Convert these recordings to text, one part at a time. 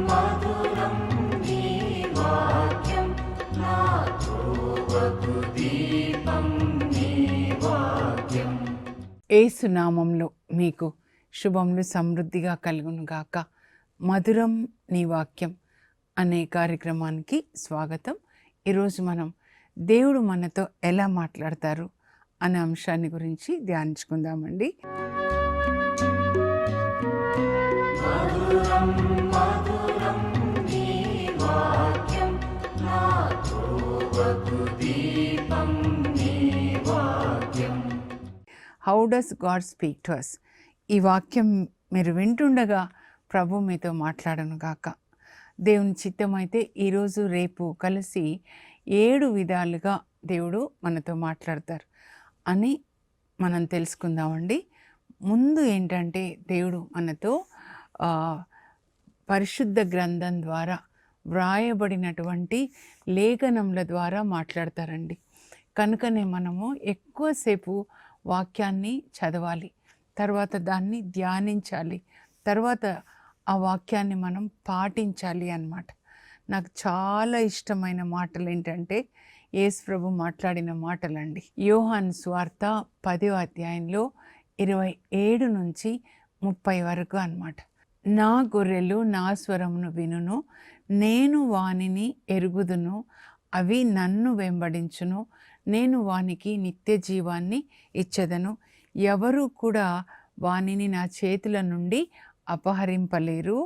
మధురం నీ వాక్యం నా త్రోవకు దీపం నీ వాక్యం. యేసు నామంలో మీకు శుభములు సమృద్ధిగా కలుగునుగాక. మధురం నీ వాక్యం అనే కార్యక్రమానికి స్వాగతం. ఈరోజు మనం దేవుడు మనతో ఎలా మాట్లాడతారు అనే అంశాన్ని గురించి ధ్యానించుకుందామండి. మధురం మధురం నీ వాక్యం నా త్రోవకు దీపం నీ వాక్యం. How does God speak to us? ఈ వాక్యం మీరు వింటుండగా ప్రభు మీతో మాట్లాడను గాక. దేవుని చిత్తమైతే ఈరోజు రేపు కలిసి 7 విధాలుగా దేవుడు మనతో మాట్లాడతారు అని మనం తెలుసుకుందామండి. ముందు ఏంటంటే దేవుడు మనతో పరిశుద్ధ గ్రంథం ద్వారా వ్రాయబడినటువంటి లేఖనముల ద్వారా మాట్లాడతారండి. కనుకనే మనము ఎక్కువసేపు వాక్యాన్ని చదవాలి, తర్వాత దాన్ని ధ్యానించాలి, తర్వాత ఆ వాక్యాన్ని మనం పాటించాలి అన్నమాట. నాకు చాలా ఇష్టమైన మాటలు ఏంటంటే యేసు ప్రభు మాట్లాడిన మాటలండి. యోహాను సువార్త 10వ అధ్యాయంలో 27 నుంచి 30 వరకు అన్నమాట. నా గొర్రెలు నా స్వరమును వినును, నేను వానిని ఎరుగుదును, అవి నన్ను వెంబడించును, నేను వానికి నిత్య జీవాన్ని ఇచ్చెదను, ఎవరు కూడా వానిని నా చేతుల నుండి అపహరింపలేరు,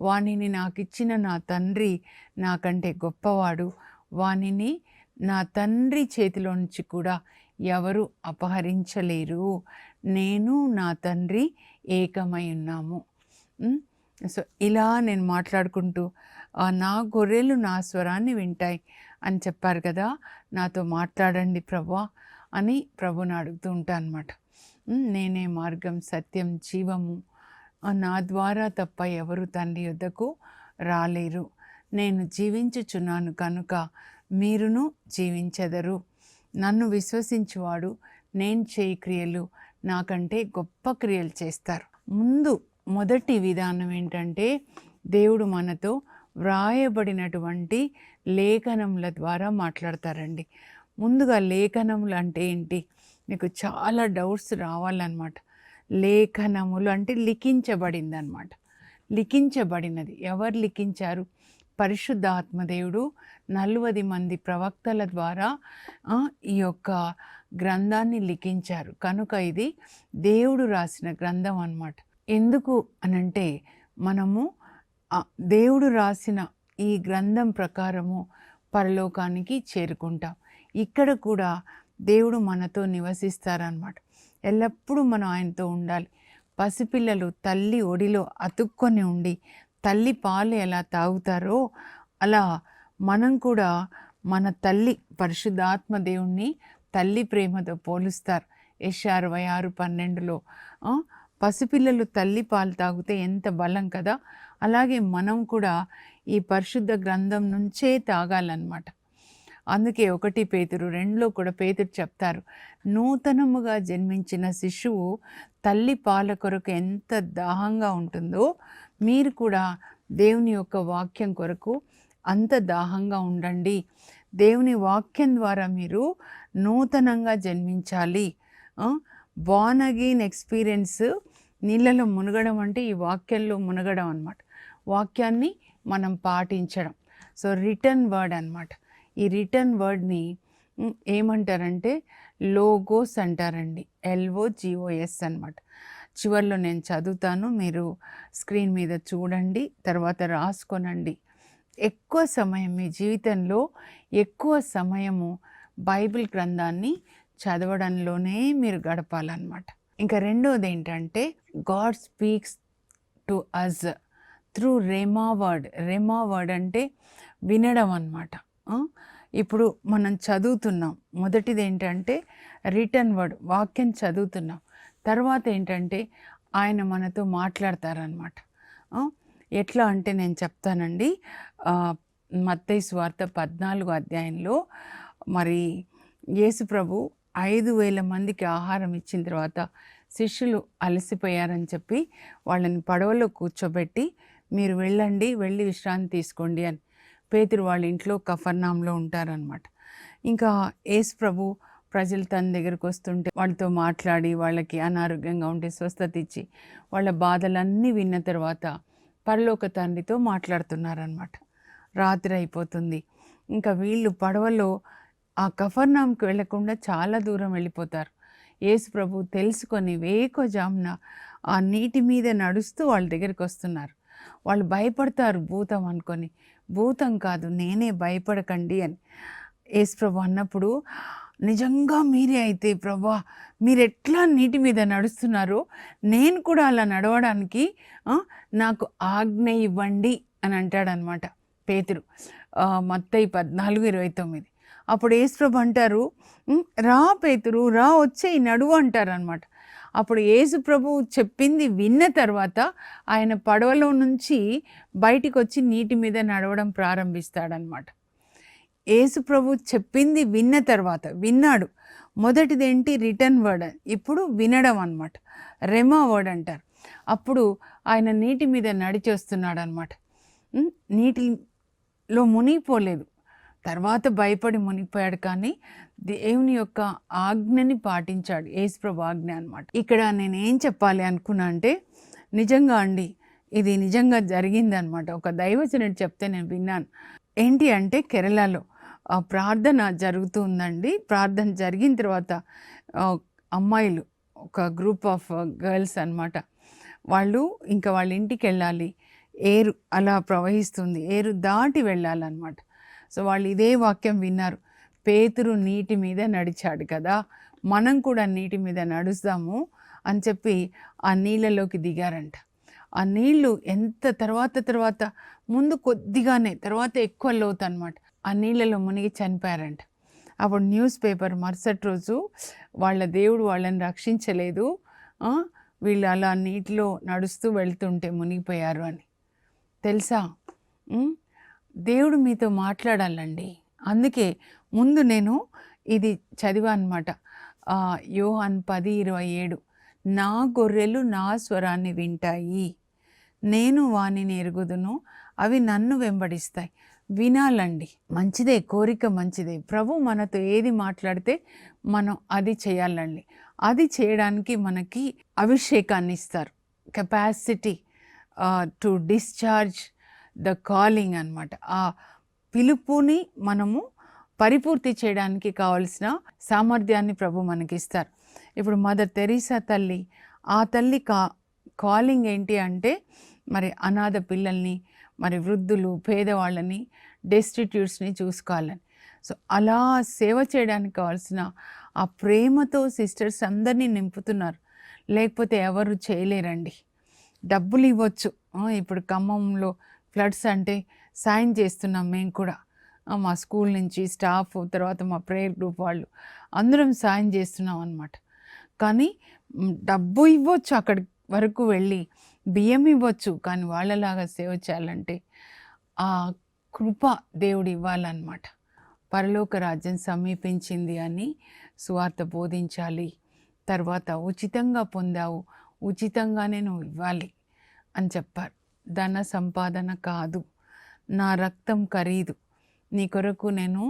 వానిని నాకిచ్చిన నా తండ్రి నాకంటే గొప్పవాడు, వానిని నా తండ్రి చేతిలో నుంచి కూడా ఎవరు అపహరించలేరు, నేను నా తండ్రి ఏకమై ఉన్నాము. సో ఇలా నేను మాట్లాడుకుంటూ నా గొర్రెలు నా స్వరాన్ని వింటాయి అని చెప్పారు కదా, నాతో మాట్లాడండి ప్రభువా అని ప్రభుని అడుగుతూ ఉంటాను అన్నమాట. నేనే మార్గం సత్యం జీవము, నా ద్వారా తప్ప ఎవరు తండ్రి యొద్దకు రాలేరు, నేను జీవించుచున్నాను కనుక మీరును జీవించెదరు, నన్ను విశ్వసించువాడు నేను చేయి క్రియలు నాకంటే గొప్ప క్రియలు చేస్తారు. మొదటి విధానం ఏంటంటే దేవుడు మనతో వ్రాయబడినటువంటి లేఖనముల ద్వారా మాట్లాడతారండి. ముందుగా లేఖనములు అంటే ఏంటి? మీకు చాలా డౌట్స్ రావాలన్నమాట. లేఖనములు అంటే లిఖించబడింది అన్నమాట. లిఖించబడినది ఎవరు లిఖించారు? పరిశుద్ధ ఆత్మదేవుడు 40 మంది ప్రవక్తల ద్వారా ఈ యొక్క గ్రంథాన్ని లిఖించారు. కనుక ఇది దేవుడు రాసిన గ్రంథం అన్నమాట. ఎందుకు అనంటే మనము దేవుడు రాసిన ఈ గ్రంథం ప్రకారము పరలోకానికి చేరుకుంటాం. ఇక్కడ కూడా దేవుడు మనతో నివసిస్తారన్నమాట. ఎల్లప్పుడూ మనం ఆయనతో ఉండాలి. పసిపిల్లలు తల్లి ఒడిలో అతుక్కొని ఉండి తల్లి పాలు ఎలా తాగుతారో అలా మనం కూడా మన తల్లి పరిశుద్ధాత్మ దేవుణ్ణి తల్లి ప్రేమతో పోలుస్తారు. యెషయా 66:12లో పసిపిల్లలు తల్లి పాలు తాగితే ఎంత బలం కదా, అలాగే మనం కూడా ఈ పరిశుద్ధ గ్రంథం నుంచే తాగాలన్నమాట. అందుకే 1 పేతురు 2లో కూడా పేతురు చెప్తారు, నూతనముగా జన్మించిన శిశువు తల్లి పాల కొరకు ఎంత దాహంగా ఉంటుందో మీరు కూడా దేవుని యొక్క వాక్యం కొరకు అంత దాహంగా ఉండండి. దేవుని వాక్యం ద్వారా మీరు నూతనంగా జన్మించాలి. బార్న్ అగైన్ ఎక్స్పీరియన్స్, నీళ్ళలో మునగడం అంటే ఈ వాక్యంలో మునగడం అన్నమాట. వాక్యాన్ని మనం పాటించడం. సో రిటర్న్ వర్డ్ అన్నమాట. ఈ రిటర్న్ వర్డ్ని ఏమంటారంటే లోగోస్ అంటారండి. LOGOS అన్నమాట. చివరిలో నేను చదువుతాను, మీరు స్క్రీన్ మీద చూడండి, తర్వాత రాసుకోనండి. ఎక్కువ సమయం మీ జీవితంలో ఎక్కువ సమయము బైబిల్ గ్రంథాన్ని చదవడంలోనే మీరు గడపాలన్నమాట. ఇంకా రెండోది ఏంటంటే God speaks to us through rhema word. Rhema word అంటే వినడం అన్నమాట. ఇప్పుడు మనం చదువుతున్నాం. మొదటిది ఏంటంటే రిటర్న్ వర్డ్, వాక్యం చదువుతున్నాం. తర్వాత ఏంటంటే ఆయన మనతో మాట్లాడతారనమాట. ఎట్లా అంటే నేను చెప్తానండి. మత్తయి సువార్త 14వ అధ్యాయంలో మరి యేసు ప్రభు 5,000 మందికి ఆహారం ఇచ్చిన తర్వాత శిష్యులు అలసిపోయారని చెప్పి వాళ్ళని పడవలో కూర్చోబెట్టి మీరు వెళ్ళండి, వెళ్ళి విశ్రాంతి తీసుకోండి అని. పేతురు వాళ్ళ ఇంట్లో కఫర్నాంలో ఉంటారనమాట. ఇంకా యేసు ప్రభు ప్రజలు తన దగ్గరకు వస్తుంటే వాళ్ళతో మాట్లాడి వాళ్ళకి అనారోగ్యంగా ఉంటే స్వస్థత ఇచ్చి వాళ్ళ బాధలన్నీ విన్న తర్వాత పరలోక తండ్రితో మాట్లాడుతున్నారనమాట. రాత్రి అయిపోతుంది. ఇంకా వీళ్ళు పడవలో ఆ కఫర్నాంకి వెళ్లకుండా చాలా దూరం వెళ్ళిపోతారు. యేసు ప్రభు తెలుసుకొని వేకువజామున ఆ నీటి మీద నడుస్తూ వాళ్ళ దగ్గరికి వస్తున్నారు. వాళ్ళు భయపడతారు భూతం అనుకొని. భూతం కాదు, నేనే, భయపడకండి అని యేసు ప్రభు అన్నప్పుడు, నిజంగా మీరే అయితే ప్రభా, మీరు ఎట్లా నీటి మీద నడుస్తున్నారో నేను కూడా అలా నడవడానికి నాకు ఆజ్ఞ ఇవ్వండి అని అంటాడనమాట పేతురు. మత్తయి 14:29. అప్పుడు యేసు ప్రభు అంటారు, రా పేతురు, రా, వచ్చేయి, నడువు అంటారనమాట. అప్పుడు యేసు ప్రభు చెప్పింది విన్న తర్వాత ఆయన పడవలో నుంచి బయటికి వచ్చి నీటి మీద నడవడం ప్రారంభిస్తాడనమాట. యేసు ప్రభు చెప్పింది విన్న తర్వాత, విన్నాడు. మొదటిదేంటి? Written word. ఇప్పుడు వినడం అనమాట, రెమా వర్డ్ అంటారు. అప్పుడు ఆయన నీటి మీద నడిచి వస్తున్నాడు అనమాట. నీటిలో మునిగిపోలేదు, తర్వాత భయపడి మునిగిపోయాడు, కానీ దేవుని యొక్క ఆజ్ఞని పాటించాడు. యేసు ప్రభు ఆజ్ఞ అనమాట. ఇక్కడ నేను ఏం చెప్పాలి అనుకున్నా అంటే, నిజంగా అండి, ఇది నిజంగా జరిగిందనమాట. ఒక దైవజనుడు చెప్తే నేను విన్నాను. ఏంటి అంటే, కేరళలో ప్రార్థన జరుగుతుందండి. ప్రార్థన జరిగిన తర్వాత అమ్మాయిలు, ఒక గ్రూప్ ఆఫ్ గర్ల్స్ అనమాట, వాళ్ళు ఇంకా వాళ్ళ ఇంటికి వెళ్ళాలి. ఏరు అలా ప్రవహిస్తుంది, ఏరు దాటి వెళ్ళాలన్నమాట. సో వాళ్ళు ఇదే వాక్యం విన్నారు, పేతురు నీటి మీద నడిచాడు కదా, మనం కూడా నీటి మీద నడుస్తాము అని చెప్పి ఆ నీళ్ళలోకి దిగారంట. ఆ నీళ్లు ఎంత తర్వాత ముందు కొద్దిగానే, తర్వాత ఎక్కువ లోతు అనమాట. ఆ నీళ్ళలో మునిగి చనిపోయారంట. అప్పుడు న్యూస్ పేపర్ మరుసటి రోజు, వాళ్ళ దేవుడు వాళ్ళని రక్షించలేదు, వీళ్ళు అలా నీటిలో నడుస్తూ వెళ్తుంటే మునిగిపోయారు అని. తెలుసా, దేవుడు మీతో మాట్లాడాలండి. అందుకే ముందు నేను ఇది చదివా అనమాట. యోహాను 10:27, నా గొర్రెలు నా స్వరాన్ని వింటాయి, నేను వానిని ఎరుగుదును, అవి నన్ను వెంబడిస్తాయి. వినాలండి, మంచిదే, కోరిక మంచిదే. ప్రభు మనతో ఏది మాట్లాడితే మనం అది చేయాలండి. అది చేయడానికి మనకి అభిషేకాన్ని ఇస్తారు, capacity to discharge the calling అనమాట. ఆ పిలుపుని మనము పరిపూర్తి చేయడానికి కావలసిన సామర్థ్యాన్ని ప్రభు మనకిస్తారు. ఇప్పుడు మదర్ తెరీసా తల్లి, ఆ తల్లి కాలింగ్ ఏంటి అంటే, మరి అనాథ పిల్లల్ని, మరి వృద్ధులు, పేదవాళ్ళని, డెస్టిట్యూట్స్ని చూసుకోవాలని. సో అలా సేవ చేయడానికి కావాల్సిన ఆ ప్రేమతో సిస్టర్స్ అందరినీ నింపుతున్నారు. లేకపోతే ఎవరు చేయలేరండి. డబ్బులు ఇవ్వచ్చు. ఇప్పుడు ఖమ్మంలో ఫ్లడ్స్ అంటే సాయం చేస్తున్నాం మేము కూడా. మా స్కూల్ నుంచి స్టాఫ్, తర్వాత మా ప్రేయర్ గ్రూప్ వాళ్ళు అందరం సాయం చేస్తున్నాం అన్నమాట. కానీ డబ్బు ఇవ్వచ్చు, అక్కడి వరకు వెళ్ళి బియ్యం ఇవ్వచ్చు, కానీ వాళ్ళలాగా సేవ చేయాలంటే ఆ కృప దేవుడు ఇవ్వాలన్నమాట. పరలోక రాజ్యం సమీపించింది అని సువార్త బోధించాలి. తర్వాత ఉచితంగా పొందావు, ఉచితంగానే నువ్వు ఇవ్వాలి అని చెప్పారు. ధన సంపాదన కాదు, నా రక్తం ఖరీదు. నీ కొరకు నేను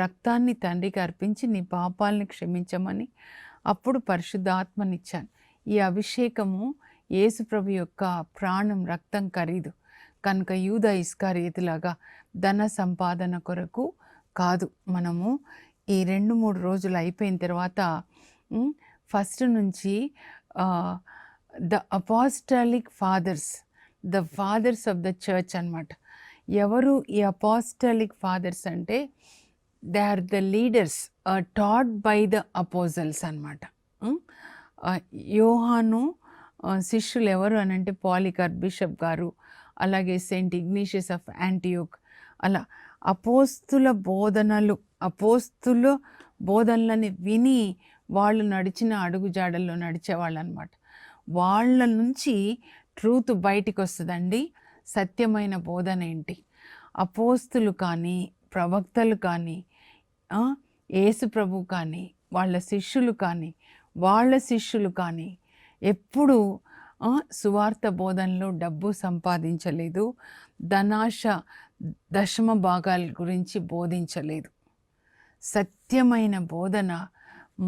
రక్తాన్ని తండ్రికి అర్పించి నీ పాపాలని క్షమించమని అప్పుడు పరిశుద్ధాత్మనిచ్చాను. ఈ అభిషేకము యేసుప్రభు యొక్క ప్రాణం, రక్తం ఖరీదు. కనుక యూదా ఇస్కారియోతులాగా ధన సంపాదన కొరకు కాదు. మనము ఈ 2-3 రోజులు అయిపోయిన తర్వాత ఫస్ట్ నుంచి the apostolic fathers, the fathers of the church అన్నమాట. ఎవరు ఈ అపాస్టాలిక్ ఫాదర్స్ అంటే, they are the leaders taught by the apostles అన్నమాట. యోహాను శిష్యులు ఎవరు అని అంటే, పాలికార్ప్ బిషప్ గారు, అలాగే సెయింట్ ఇగ్నీషియస్ ఆఫ్ యాంటియోక్, అలా అపోస్తుల బోధనలని విని వాళ్ళు నడిచిన అడుగుజాడల్లో నడిచేవాళ్ళు అనమాట. వాళ్ళ నుంచి ట్రూత్ బయటికి వస్తుందండి. సత్యమైన బోధన ఏంటి? అపోస్తులు కానీ, ప్రవక్తలు కానీ, యేసు ప్రభు కానీ, వాళ్ళ శిష్యులు కానీ ఎప్పుడు సువార్త బోధనలో డబ్బు సంపాదించలేదు, ధనాశ దశమ భాగాల గురించి బోధించలేదు. సత్యమైన బోధన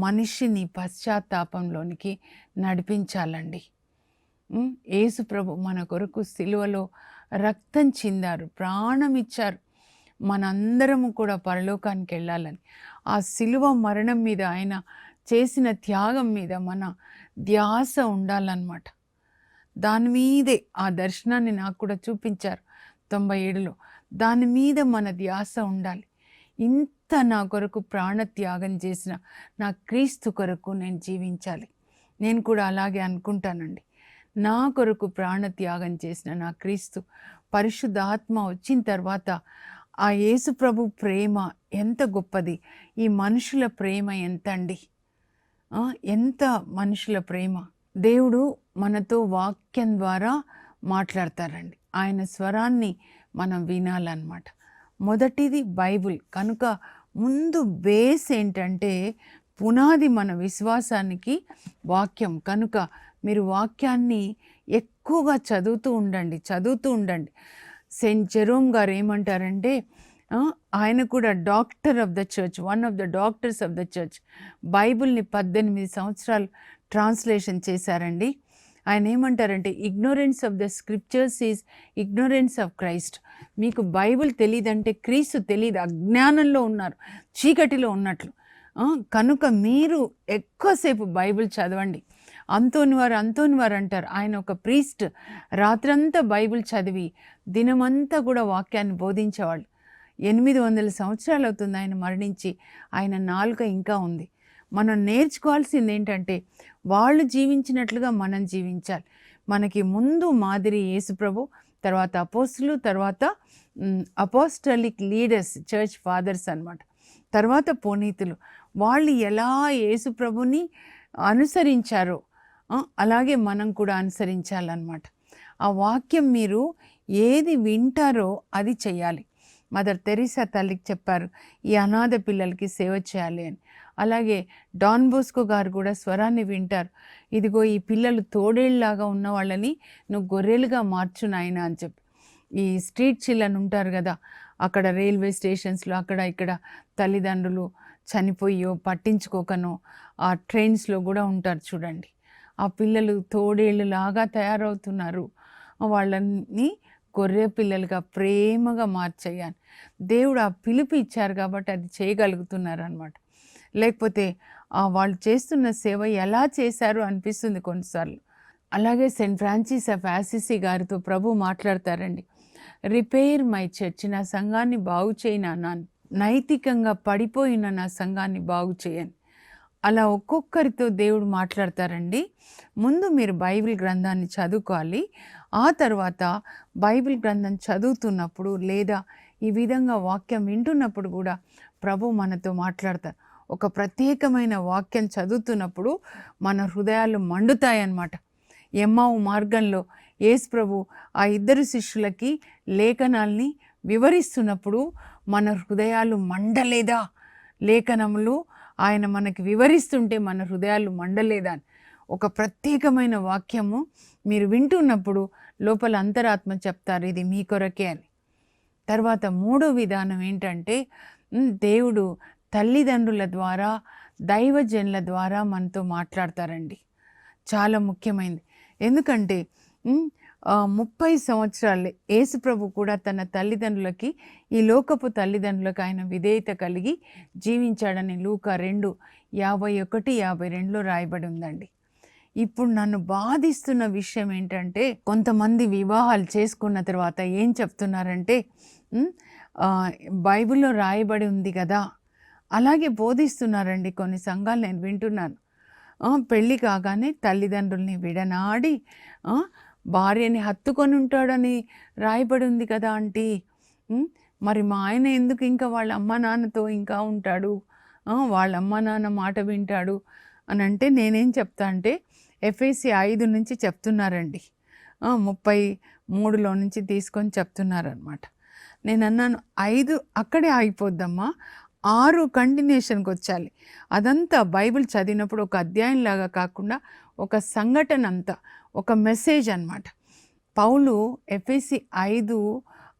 మనిషిని పశ్చాత్తాపంలోనికి నడిపించాలండి. యేసు ప్రభు మన కొరకు సిలువలో రక్తం చిందారు, ప్రాణం ఇచ్చారు, మనందరము కూడా పరలోకానికి వెళ్ళాలని. ఆ సిలువ మరణం మీద, ఆయన చేసిన త్యాగం మీద మన ధ్యాస ఉండాలన్నమాట. దాని మీదే ఆ దర్శనాన్ని నాకు కూడా చూపించారు 97లో. దాని మీద మన ధ్యాస ఉండాలి. ఇంత నా కొరకు ప్రాణత్యాగం చేసిన నా క్రీస్తు కొరకు నేను జీవించాలి. నేను కూడా అలాగే అనుకుంటానండి. నా కొరకు ప్రాణత్యాగం చేసిన నా క్రీస్తు, పరిశుద్ధాత్మ వచ్చిన తర్వాత ఆ యేసు ప్రభు ప్రేమ ఎంత గొప్పది, ఈ మనుషుల ప్రేమ ఎంత అండి, ఎంత మనుషుల ప్రేమ. దేవుడు మనతో వాక్యం ద్వారా మాట్లాడతారండి. ఆయన స్వరాన్ని మనం వినాలన్నమాట. మొదటిది బైబుల్. కనుక ముందు బేస్ ఏంటంటే, పునాది మన విశ్వాసానికి వాక్యం. కనుక మీరు వాక్యాన్ని ఎక్కువగా చదువుతూ ఉండండి. సెయింట్ జెరోమ్ గారు ఏమంటారంటే, ఆయన కూడా doctor of the church, one of the doctors of the church. బైబిల్ని 18 సంవత్సరాలు ట్రాన్స్లేషన్ చేశారండి. ఆయన ఏమంటారంటే, ignorance of the scriptures is ignorance of Christ. మీకు బైబిల్ తెలియదంటే క్రీస్తు తెలియదు, అజ్ఞానంలో ఉన్నారు, చీకటిలో ఉన్నట్లు. కనుక మీరు ఎక్కువసేపు బైబిల్ చదవండి. అంతోని వారు అంటారు, ఆయన ఒక ప్రీస్ట్, రాత్రంతా బైబిల్ చదివి దినమంతా కూడా వాక్యాన్ని బోధించేవాళ్ళు. 800 సంవత్సరాలు అవుతుంది ఆయన మరణించి, ఆయన నాలుక ఇంకా ఉంది. మనం నేర్చుకోవాల్సింది ఏంటంటే, వాళ్ళు జీవించినట్లుగా మనం జీవించాలి. మనకి ముందు మాదిరి యేసుప్రభు, తర్వాత అపోస్తులు, తర్వాత అపోస్టలిక్ లీడర్స్, చర్చ్ ఫాదర్స్ అన్నమాట, తర్వాత పునీతులు. వాళ్ళు ఎలా యేసుప్రభుని అనుసరించారో అలాగే మనం కూడా అనుసరించాలన్నమాట. ఆ వాక్యం మీరు ఏది వింటారో అది చేయాలి. మదర్ తెరీసా తల్లికి చెప్పారు, ఈ అనాథ పిల్లలకి సేవ చేయాలి అని. అలాగే డాన్ బోస్కో గారు కూడా స్వరాన్ని వింటారు. ఇదిగో ఈ పిల్లలు తోడేళ్ళలాగా ఉన్న వాళ్ళని నువ్వు గొర్రెలుగా మార్చు నాయన అని చెప్పి. ఈ స్ట్రీట్ చిల్డ్రన్ ఉంటారు కదా, అక్కడ రైల్వే స్టేషన్స్లో అక్కడ ఇక్కడ తల్లిదండ్రులు చనిపోయో పట్టించుకోకనో ఆ ట్రైన్స్లో కూడా ఉంటారు చూడండి. ఆ పిల్లలు తోడేళ్ళలాగా తయారవుతున్నారు. వాళ్ళని గొర్రె పిల్లలుగా ప్రేమగా మార్చేయాలి. దేవుడు ఆ పిలుపు ఇచ్చారు కాబట్టి అది చేయగలుగుతున్నారు అన్నమాట. లేకపోతే వాళ్ళు చేస్తున్న సేవ ఎలా చేశారు అనిపిస్తుంది కొన్నిసార్లు. అలాగే సెయింట్ ఫ్రాన్సిస్ ఆఫ్ అసిసి గారితో ప్రభు మాట్లాడతారండి. రిపేర్ మై చర్చ్, నా సంఘాన్ని బాగు చేయనా, నైతికంగా పడిపోయిన నా సంఘాన్ని బాగు చేయని. అలా ఒక్కొక్కరితో దేవుడు మాట్లాడతారండి. ముందు మీరు బైబిల్ గ్రంథాన్ని చదువుకోవాలి. ఆ తర్వాత బైబిల్ గ్రంథం చదువుతున్నప్పుడు లేదా ఈ విధంగా వాక్యం వింటున్నప్పుడు కూడా ప్రభు మనతో మాట్లాడతారు. ఒక ప్రత్యేకమైన వాక్యం చదువుతున్నప్పుడు మన హృదయాలు మండుతాయన్నమాట. ఎమ్మావు మార్గంలో యేసు ప్రభు ఆ 2 శిష్యులకి లేఖనాల్ని వివరిస్తున్నప్పుడు మన హృదయాలు మండలేదా? లేఖనములు ఆయన మనకి వివరిస్తుంటే మన హృదయాలు మండలేదా? ఒక ప్రత్యేకమైన వాక్యము మీరు వింటున్నప్పుడు లోపల అంతరాత్మ చెప్తారు, ఇది మీ కొరకే అని. తర్వాత 3వ విధానం ఏంటంటే, దేవుడు తల్లిదండ్రుల ద్వారా, దైవజనుల ద్వారా మనతో మాట్లాడతారండి. చాలా ముఖ్యమైనది. ఎందుకంటే 30 సంవత్సరాలు యేసుప్రభు కూడా తన తల్లిదండ్రులకి, ఈ లోకపు తల్లిదండ్రులకు ఆయన విధేయత కలిగి జీవించాడని లూకా 2:51-52 రాయబడి ఉందండి. ఇప్పుడు నన్ను బాధిస్తున్న విషయం ఏంటంటే, కొంతమంది వివాహాలు చేసుకున్న తర్వాత ఏం చెప్తున్నారంటే, బైబిల్లో రాయబడి ఉంది కదా, అలాగే బోధిస్తున్నారండి కొన్ని సంఘాలు నేను వింటున్నాను. పెళ్ళి కాగానే తల్లిదండ్రుల్ని విడనాడి భార్యని హత్తుకొని ఉంటాడని రాయబడి ఉంది కదా ఆంటీ, మరి మా ఆయన ఎందుకు ఇంకా వాళ్ళ అమ్మ నాన్నతో ఇంకా ఉంటాడు, వాళ్ళ అమ్మ నాన్న మాట వింటాడు అని అంటే, నేనేం చెప్తా అంటే ఎఫెసీ 5 నుంచి చెప్తున్నారండి, 33లో నుంచి తీసుకొని చెప్తున్నారనమాట. నేను అన్నాను 5 అక్కడే ఆగిపోద్దమ్మా, 6 కంటిన్యూషన్కి వచ్చాలి. అదంతా బైబిల్ చదివినప్పుడు ఒక అధ్యాయంలాగా కాకుండా ఒక సంఘటన అంతా, ఒక మెసేజ్ అన్నమాట. పౌలు ఎఫెసీ 5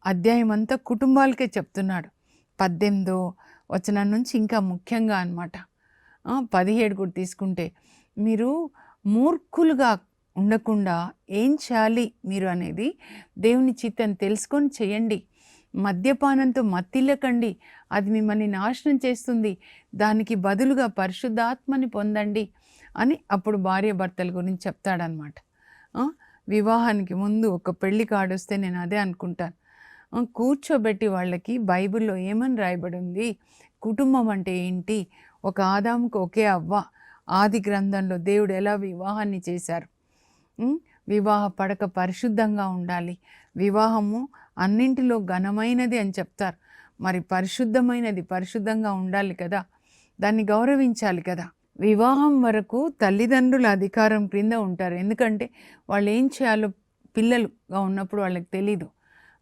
అధ్యాయం అంతా కుటుంబాలకే చెప్తున్నాడు. 18వ వచనం నుంచి ఇంకా ముఖ్యంగా అన్నమాట. 17 కూడా తీసుకుంటే, మీరు మూర్ఖులుగా ఉండకుండా ఏం చేయాలి మీరు అనేది దేవుని చిత్తం తెలుసుకొని చేయండి. మద్యపానంతో మత్తిల్లకండి, అది మిమ్మల్ని నాశనం చేస్తుంది. దానికి బదులుగా పరిశుద్ధాత్మని పొందండి అని అప్పుడు భార్య భర్తల గురించి చెప్తాడనమాట. వివాహానికి ముందు ఒక పెళ్లి కార్డు వస్తే నేను అదే అనుకుంటాను. కూర్చోబెట్టి వాళ్ళకి బైబిల్లో ఏమని రాయబడి ఉంది, కుటుంబం అంటే ఏంటి, ఒక ఆదాముకు ఒకే అవ్వ, ఆది గ్రంథంలో దేవుడు ఎలా వివాహాన్ని చేశారు, వివాహ పడక పరిశుద్ధంగా ఉండాలి, వివాహము అన్నింటిలో ఘనమైనది అని చెప్తారు. మరి పరిశుద్ధమైనది పరిశుద్ధంగా ఉండాలి కదా, దాన్ని గౌరవించాలి కదా. వివాహం వరకు తల్లిదండ్రుల అధికారం క్రింద ఉంటారు. ఎందుకంటే వాళ్ళు ఏం చేయాలో పిల్లలుగా ఉన్నప్పుడు వాళ్ళకి తెలీదు.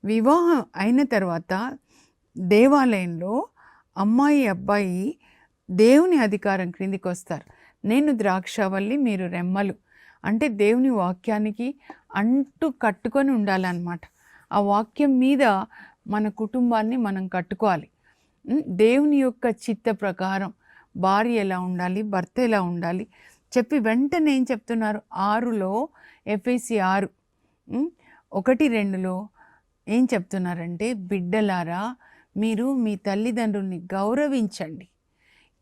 వివాహం అయిన తర్వాత దేవాలయంలో అమ్మాయి అబ్బాయి దేవుని అధికారం క్రిందికి వస్తారు. నేను ద్రాక్షవల్లి, మీరు రెమ్మలు. అంటే దేవుని వాక్యానికి అంటూ కట్టుకొని ఉండాలన్నమాట. ఆ వాక్యం మీద మన కుటుంబాన్ని మనం కట్టుకోవాలి. దేవుని యొక్క చిత్త ప్రకారం భార్య ఎలా ఉండాలి, భర్త ఎలా ఉండాలి చెప్పి వెంటనే ఏం చెప్తున్నారు, 6లో ఎఫెసీ 6 1-2లో ఏం చెప్తున్నారంటే, బిడ్డలారా మీరు మీ తల్లిదండ్రుల్ని గౌరవించండి,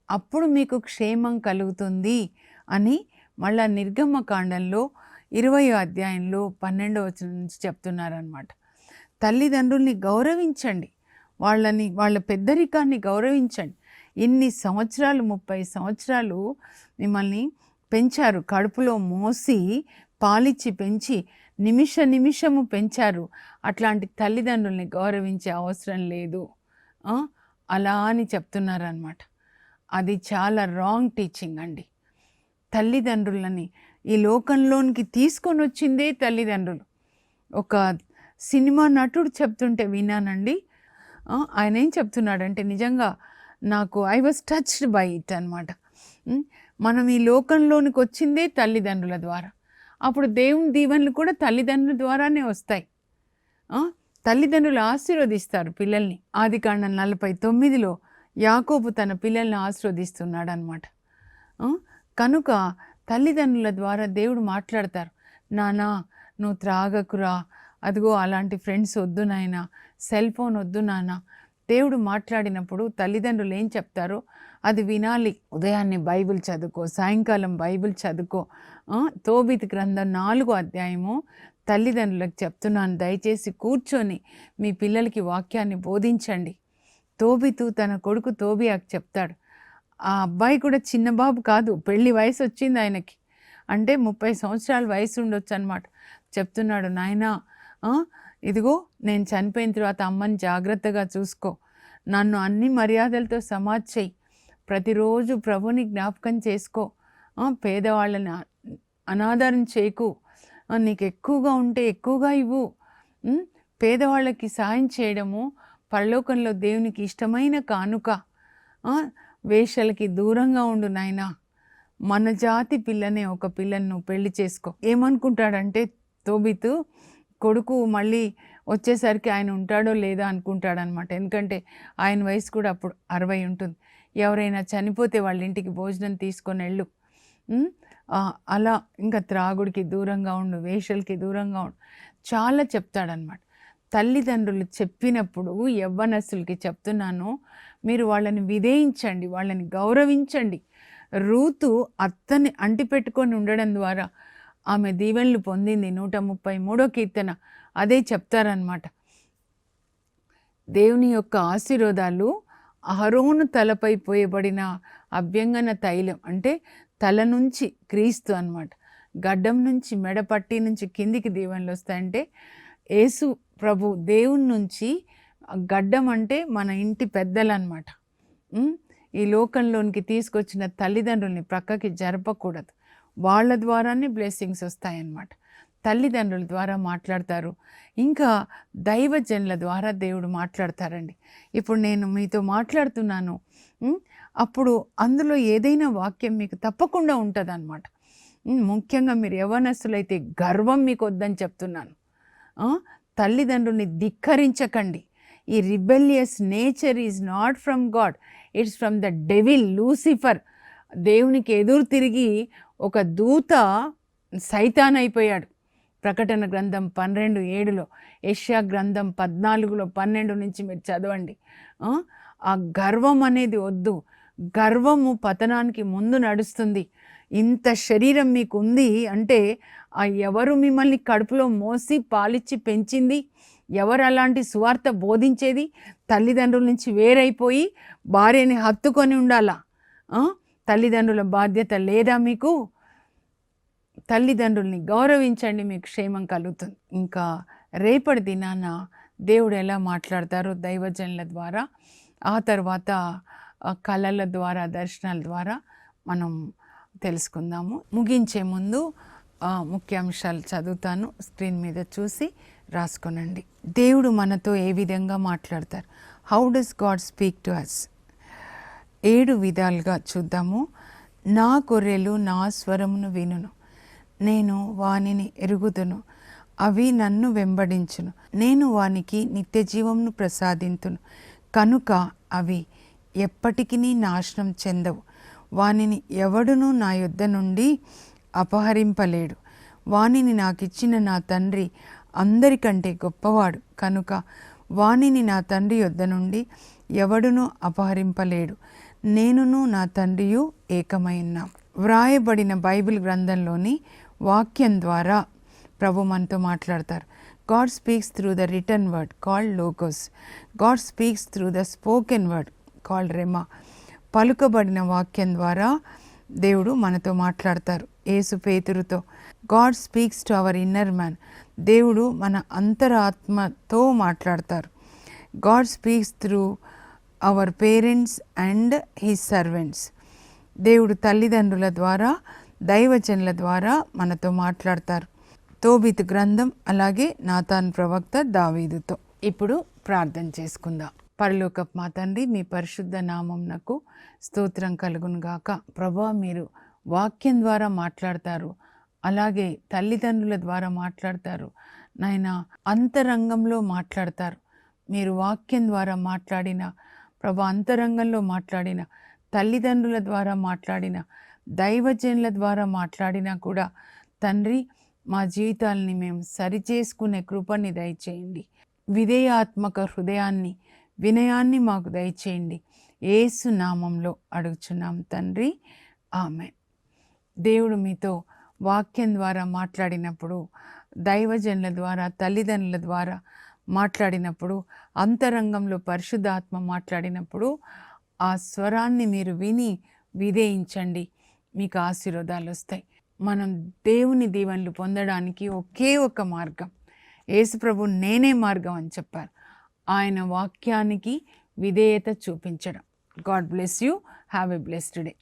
అప్పుడు మీకు క్షేమం కలుగుతుంది అని మళ్ళా నిర్గమకాండంలో 20వ అధ్యాయంలో 12వ వచనం నుంచి చెప్తున్నారనమాట. తల్లిదండ్రుల్ని గౌరవించండి, వాళ్ళ పెద్దరికాన్ని గౌరవించండి. ఇన్ని సంవత్సరాలు 30 సంవత్సరాలు మిమ్మల్ని పెంచారు, కడుపులో మోసి పాలిచ్చి పెంచి నిమిషము పెంచారు. అట్లాంటి తల్లిదండ్రుల్ని గౌరవించే అవసరం లేదు అలా అని చెప్తున్నారనమాట. అది చాలా రాంగ్ టీచింగ్ అండి. తల్లిదండ్రులని ఈ లోకంలోనికి తీసుకొని వచ్చిందే తల్లిదండ్రులు. ఒక సినిమా నటుడు చెప్తుంటే విన్నానండి. ఆయన ఏం చెప్తున్నాడంటే, నిజంగా నాకు I was touched by it అనమాట. మనం ఈ లోకంలోనికి వచ్చిందే తల్లిదండ్రుల ద్వారా. అప్పుడు దేవుని దీవెనలు కూడా తల్లిదండ్రుల ద్వారానే వస్తాయి. తల్లిదండ్రులు ఆశీర్వదిస్తారు పిల్లల్ని. ఆదికాండం 49లో యాకోబు తన పిల్లల్ని ఆశీర్వదిస్తున్నాడు అనమాట. కనుక తల్లిదండ్రుల ద్వారా దేవుడు మాట్లాడతారు. నానా నువ్వు త్రాగకురా, అదిగో అలాంటి ఫ్రెండ్స్ వద్దు నాయనా, సెల్ ఫోన్ వద్దు నాన్న. దేవుడు మాట్లాడినప్పుడు తల్లిదండ్రులు ఏం చెప్తారో అది వినాలి. ఉదయాన్నే బైబిల్ చదువుకో, సాయంకాలం బైబిల్ చదువుకో. తోబితు గ్రంథం 4వ అధ్యాయము తల్లిదండ్రులకు చెప్తున్నాను, దయచేసి కూర్చొని మీ పిల్లలకి వాక్యాన్ని బోధించండి. తోబితు తన కొడుకు తోబియాకు చెప్తాడు. ఆ అబ్బాయి కూడా చిన్న బాబు కాదు, పెళ్లి వయసు వచ్చింది ఆయనకి. అంటే 30 సంవత్సరాల వయసు ఉండొచ్చు అనమాట. చెప్తున్నాడు, నాయనా ఇదిగో నేను చనిపోయిన తర్వాత అమ్మని జాగ్రత్తగా చూసుకో, నన్ను అన్ని మర్యాదలతో సమాధి చెయ్యి, ప్రతిరోజు ప్రభుని జ్ఞాపకం చేసుకో, పేదవాళ్ళని అనాదరం చేయకు, నీకు ఎక్కువగా ఉంటే ఎక్కువగా ఇవ్వు, పేదవాళ్ళకి సాయం చేయడము పరలోకంలో దేవునికి ఇష్టమైన కానుక. వేషలకి దూరంగా ఉండు నాయనా, మన జాతి పిల్లనే ఒక పిల్లను పెళ్లి చేసుకో. ఏమనుకుంటాడంటే తోబితు కొడుకు మళ్ళీ వచ్చేసరికి ఆయన ఉంటాడో లేదో అనుకుంటాడనమాట. ఎందుకంటే ఆయన వయసు కూడా అప్పుడు 60 ఉంటుంది. ఎవరైనా చనిపోతే వాళ్ళ ఇంటికి భోజనం తీసుకొని వెళ్ళు, అలా ఇంకా త్రాగుడికి దూరంగా ఉండు, వేషలకి దూరంగా ఉండు, చాలా చెప్తాడనమాట. తల్లిదండ్రులు చెప్పినప్పుడు యవ్వనస్తులకి చెప్తున్నాను, మీరు వాళ్ళని విధేయించండి, వాళ్ళని గౌరవించండి. రూతు అత్తని అంటిపెట్టుకొని ఉండడం ద్వారా ఆమె దీవెనలు పొందింది. 133వ కీర్తన అదే చెప్తారనమాట. దేవుని యొక్క ఆశీర్వాదాలు అహరోను తలపై పోయబడిన అభ్యంగన తైలం, అంటే తల నుంచి క్రీస్తు అనమాట, గడ్డం నుంచి మెడపట్టి నుంచి కిందికి దీవెనలు వస్తాయంటే యేసు ప్రభు దేవుని నుంచి. గడ్డం అంటే మన ఇంటి పెద్దలు అనమాట. ఈ లోకంలోనికి తీసుకొచ్చిన తల్లిదండ్రుల్ని ప్రక్కకి జరపకూడదు, వాళ్ళ ద్వారానే బ్లెస్సింగ్స్ వస్తాయన్నమాట. తల్లిదండ్రుల ద్వారా మాట్లాడతారు, ఇంకా దైవజనుల ద్వారా దేవుడు మాట్లాడతారండి. ఇప్పుడు నేను మీతో మాట్లాడుతున్నాను, అప్పుడు అందులో ఏదైనా వాక్యం మీకు తప్పకుండా ఉంటుంది అన్నమాట. ముఖ్యంగా మీరు యవ్వనస్తులైతే గర్వం మీకు వద్దని చెప్తున్నాను. తల్లిదండ్రుల్ని ధిక్కరించకండి. ఈ rebellious nature is not from God, it's from the devil, Lucifer. దేవునికి ఎదురు తిరిగి ఒక దూత సైతాన్ అయిపోయాడు. ప్రకటన గ్రంథం 12:7, యెషయా గ్రంథం 14:12 నుంచి మీరు చదవండి. ఆ గర్వం అనేది వద్దు. గర్వము పతనానికి ముందు నడుస్తుంది. ఇంత శరీరం మీకు ఉంది అంటే ఎవరు మిమ్మల్ని కడుపులో మోసి పాలిచ్చి పెంచింది? ఎవరు అలాంటి సువార్త బోధించేది? తల్లిదండ్రుల నుంచి వేరైపోయి భార్యని హత్తుకొని ఉండాలా? తల్లిదండ్రుల బాధ్యత లేదా మీకు? తల్లిదండ్రుల్ని గౌరవించండి, మీకు క్షేమం కలుగుతుంది. ఇంకా రేపటి దినాన దేవుడు ఎలా మాట్లాడతారో దైవజనుల ద్వారా, ఆ తర్వాత కళల ద్వారా, దర్శనాల ద్వారా మనం తెలుసుకుందాము. ముగించే ముందు ముఖ్యాంశాలు చదువుతాను, స్క్రీన్ మీద చూసి రాసుకొనండి. దేవుడు మనతో ఏ విధంగా మాట్లాడతారు? How does God speak to us? 7 విధాలుగా చూద్దాము. నా గొర్రెలు నా స్వరమును వినును, నేను వానిని ఎరుగుదును, అవి నన్ను వెంబడించును, నేను వానికి నిత్య జీవమును ప్రసాదింతును, కనుక అవి ఎప్పటికీ నాశనం చెందవు, వానిని ఎవడునూ నా యొద్ద నుండి అపహరింపలేడు. వానిని నాకిచ్చిన నా తండ్రి అందరికంటే గొప్పవాడు, కనుక వానిని నా తండ్రి యొద్ద నుండి ఎవడునూ అపహరింపలేడు. నేనును నా తండ్రియు ఏకమై ఉన్నాం. వ్రాయబడిన బైబిల్ గ్రంథంలోని వాక్యం ద్వారా ప్రభు మనతో మాట్లాడతారు. God speaks through the written word called logos. God speaks through the spoken word called rhema. పలుకబడిన వాక్యం ద్వారా దేవుడు మనతో మాట్లాడతారు. యేసు పేతురుతో God speaks to our inner man. దేవుడు మన అంతరాత్మతో మాట్లాడతారు. God speaks through our parents and his servants. దేవుడు తల్లిదండ్రుల ద్వారా, దైవజనుల ద్వారా మనతో మాట్లాడతారు. తోబితు గ్రంథం, అలాగే నాతాన్ ప్రవక్త దావీదుతో. ఇప్పుడు ప్రార్థన చేసుకుందాం. పరలోకపు మా తండ్రి, మీ పరిశుద్ధ నామమునకు స్తోత్రం కలుగును గాక. ప్రభువా, మీరు వాక్యం ద్వారా మాట్లాడతారు, అలాగే తల్లిదండ్రుల ద్వారా మాట్లాడతారు నాయన, అంతరంగంలో మాట్లాడతారు. మీరు వాక్యం ద్వారా మాట్లాడిన ప్రభు, అంతరంగంలో మాట్లాడిన, తల్లిదండ్రుల ద్వారా మాట్లాడిన, దైవజనుల ద్వారా మాట్లాడినా కూడా తండ్రి, మా జీవితాలని మేము సరిచేసుకునే కృపని దయచేయండి. విధేయాత్మక హృదయాన్ని, వినయాన్ని మాకు దయచేయండి. యేసు నామంలో అడుగుచున్నాం తండ్రి, ఆమేన్. దేవుడు మీతో వాక్యం ద్వారా మాట్లాడినప్పుడు, దైవజనుల ద్వారా, తల్లిదండ్రుల ద్వారా మాట్లాడినప్పుడు, అంతరంగంలో పరిశుద్ధాత్మ మాట్లాడినప్పుడు ఆ స్వరాన్ని మీరు విని విధేయించండి, మీకు ఆశీర్వాదాలు వస్తాయి. మనం దేవుని దీవెనలు పొందడానికి ఒకే ఒక మార్గం, యేసుప్రభు నేనే మార్గం అని చెప్పారు. ఆయన వాక్యానికి విధేయత చూపించడం. God bless you. Have a blessed day.